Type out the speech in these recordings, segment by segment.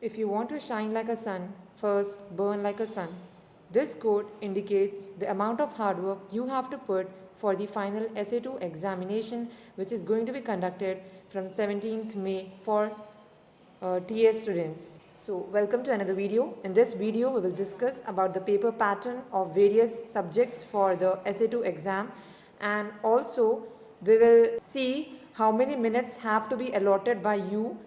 If you want to shine like a sun, first burn like a sun. This quote indicates the amount of hard work you have to put for the final SA2 examination, which is going to be conducted from 17th May for TS students. So, welcome to another video. In this video, we will discuss about the paper pattern of various subjects for the SA2 exam, and also we will see how many minutes have to be allotted by you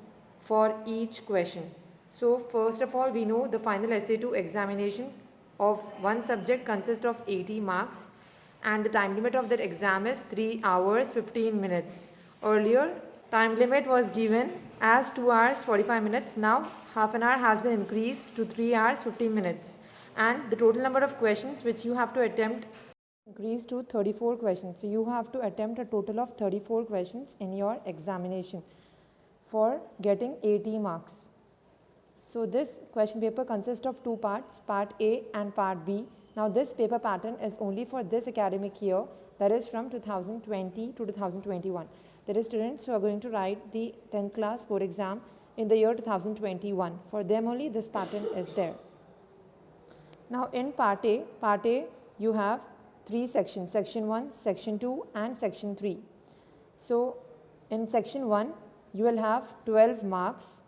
for each question. So, first of all, we know the final SA2 examination of one subject consists of 80 marks, and the time limit of that exam is 3 hours 15 minutes. Earlier, time limit was given as 2 hours 45 minutes. Now, half an hour has been increased to 3 hours 15 minutes. And the total number of questions which you have to attempt increased to 34 questions. So, you have to attempt a total of 34 questions in your examination for getting 80 marks. So this question paper consists of two parts, part A and part B. Now this paper pattern is only for this academic year, that is from 2020 to 2021. There are students who are going to write the 10th class board exam in the year 2021. For them only this pattern is there. Now in part A you have three sections, section 1, section 2 and section 3. So in section 1 you will have 12 marks.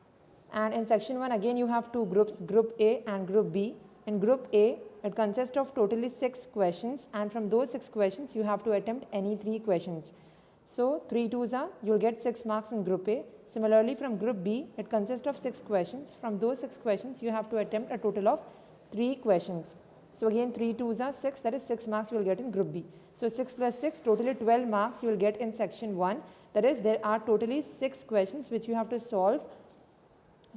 And in section 1 again you have two groups, group A and group B. In group A it consists of totally 6 questions, and from those 6 questions you have to attempt any 3 questions. So 3 twos are, you will get 6 marks in group A. Similarly from group B it consists of 6 questions. From those 6 questions you have to attempt a total of 3 questions. So again 3 twos are 6, that is 6 marks you will get in group B. So 6 plus 6, totally 12 marks you will get in section 1. That is, there are totally 6 questions which you have to solve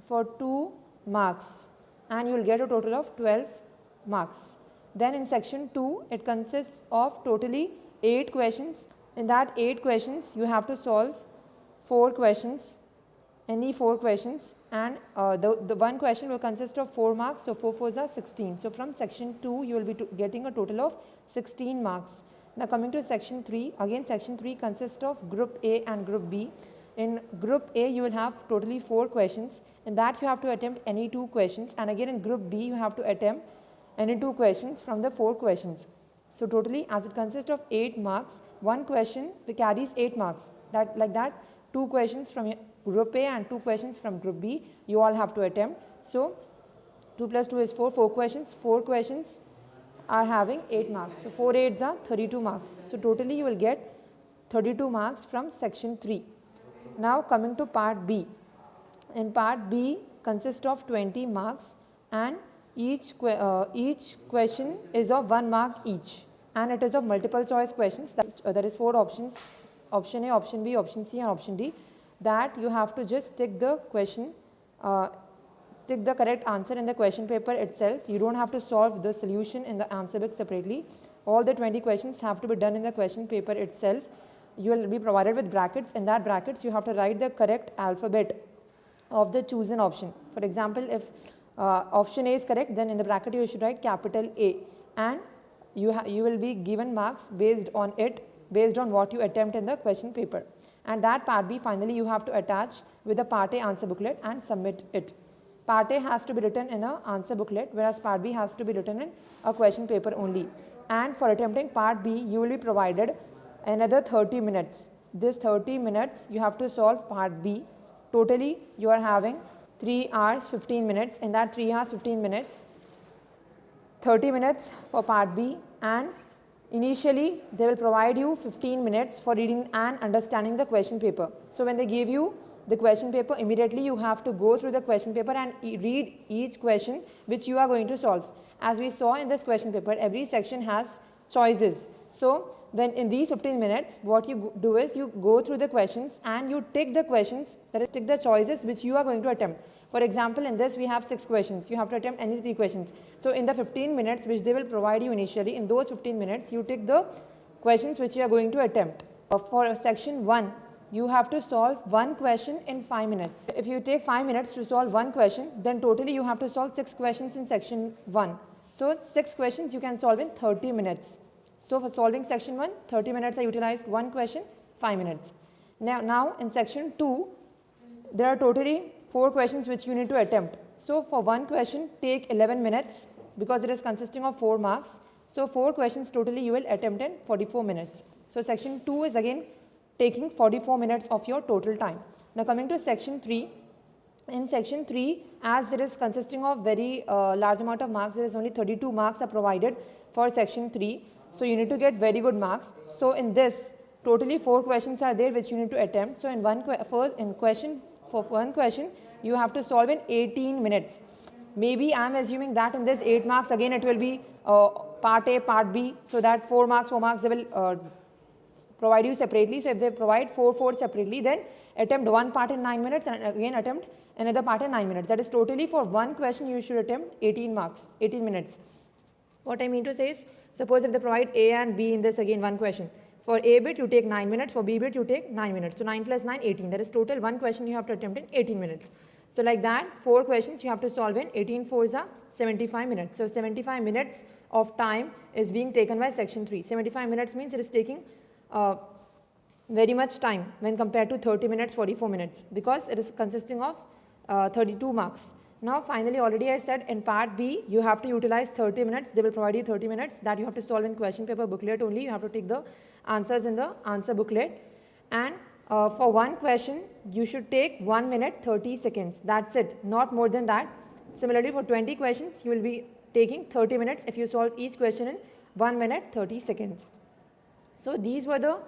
for 2 marks, and you will get a total of 12 marks. Then in section 2 it consists of totally 8 questions. In that 8 questions you have to solve 4 questions, any 4 questions, and the one question will consist of 4 marks, so 4 fours are 16. So from section 2 you will be getting a total of 16 marks. Now coming to section 3, again section 3 consists of group A and group B. In group A you will have totally 4 questions. In that you have to attempt any 2 questions, and again in group B you have to attempt any 2 questions from the 4 questions. So totally, as it consists of 8 marks, one question carries 8 marks. That like that 2 questions from group A and 2 questions from group B you all have to attempt. So 2 plus 2 is 4, 4 questions. 4 questions are having 8 marks. So 4 8s are 32 marks. So totally you will get 32 marks from section 3. Now coming to part B. In part B consists of 20 marks, and each question is of 1 mark each, and it is of multiple choice questions. That is 4 options, option A, option B, option C and option D, that you have to just tick the question, tick the correct answer in the question paper itself. You don't have to solve the solution in the answer book separately. All the 20 questions have to be done in the question paper itself. You will be provided with brackets. In that brackets you have to write the correct alphabet of the chosen option. For example, if option A is correct, then in the bracket you should write capital A, and you will be given marks based on it, based on what you attempt in the question paper. And that part B finally you have to attach with the part A answer booklet and submit it. Part A has to be written in an answer booklet, whereas part B has to be written in a question paper only. And for attempting part B you will be provided another 30 minutes. This 30 minutes you have to solve part B. Totally you are having 3 hours 15 minutes. In that 3 hours 15 minutes, 30 minutes for part B, and initially they will provide you 15 minutes for reading and understanding the question paper. So when they give you the question paper, immediately you have to go through the question paper and read each question which you are going to solve. As we saw in this question paper, every section has choices. So when in these 15 minutes, what you do is you go through the questions and you tick the questions, that is tick the choices which you are going to attempt. For example, in this we have 6 questions. You have to attempt any 3 questions. So in the 15 minutes which they will provide you initially, in those 15 minutes you tick the questions which you are going to attempt. For section 1, you have to solve 1 question in 5 minutes. If you take 5 minutes to solve 1 question, then totally you have to solve 6 questions in section 1. So 6 questions you can solve in 30 minutes. So for solving section 1, 30 minutes are utilized, 1 question, 5 minutes. Now in section 2, there are totally 4 questions which you need to attempt. So for one question, take 11 minutes because it is consisting of 4 marks. So 4 questions totally you will attempt in 44 minutes. So section 2 is again taking 44 minutes of your total time. Now coming to section 3. In section 3, as it is consisting of very large amount of marks, there is only 32 marks are provided for section 3. So you need to get very good marks. So in this, totally 4 questions are there which you need to attempt. So in one question, you have to solve in 18 minutes. Maybe I am assuming that in this 8 marks, again it will be part A, part B, so that 4 marks, they will provide you separately. So if they provide 4 separately, then attempt one part in 9 minutes and again attempt another part in 9 minutes. That is totally for one question you should attempt 18 marks, 18 minutes. What I mean to say is, suppose if they provide A and B in this again one question. For A bit you take 9 minutes, for B bit you take 9 minutes. So 9 plus 9, 18. That is total one question you have to attempt in 18 minutes. So like that, 4 questions you have to solve in 18 fours are 75 minutes. So 75 minutes of time is being taken by section 3. 75 minutes means it is taking very much time when compared to 30 minutes, 44 minutes, because it is consisting of 32 marks. Now finally, already I said in part B you have to utilize 30 minutes. They will provide you 30 minutes that you have to solve in question paper booklet only. You have to take the answers in the answer booklet, and for one question you should take 1 minute 30 seconds. That's it, not more than that. Similarly, for 20 questions you will be taking 30 minutes if you solve each question in 1 minute 30 seconds. So these were the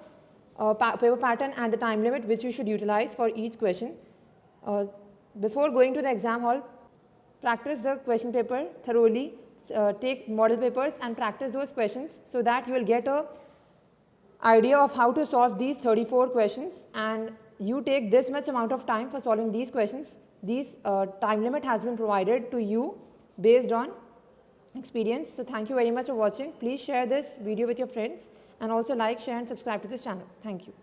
paper pattern and the time limit which you should utilize for each question. Before going to the exam hall, practice the question paper thoroughly, take model papers and practice those questions so that you will get a idea of how to solve these 34 questions, and you take this much amount of time for solving these questions. These time limit has been provided to you based on experience. So thank you very much for watching. Please share this video with your friends and also like, share and subscribe to this channel. Thank you.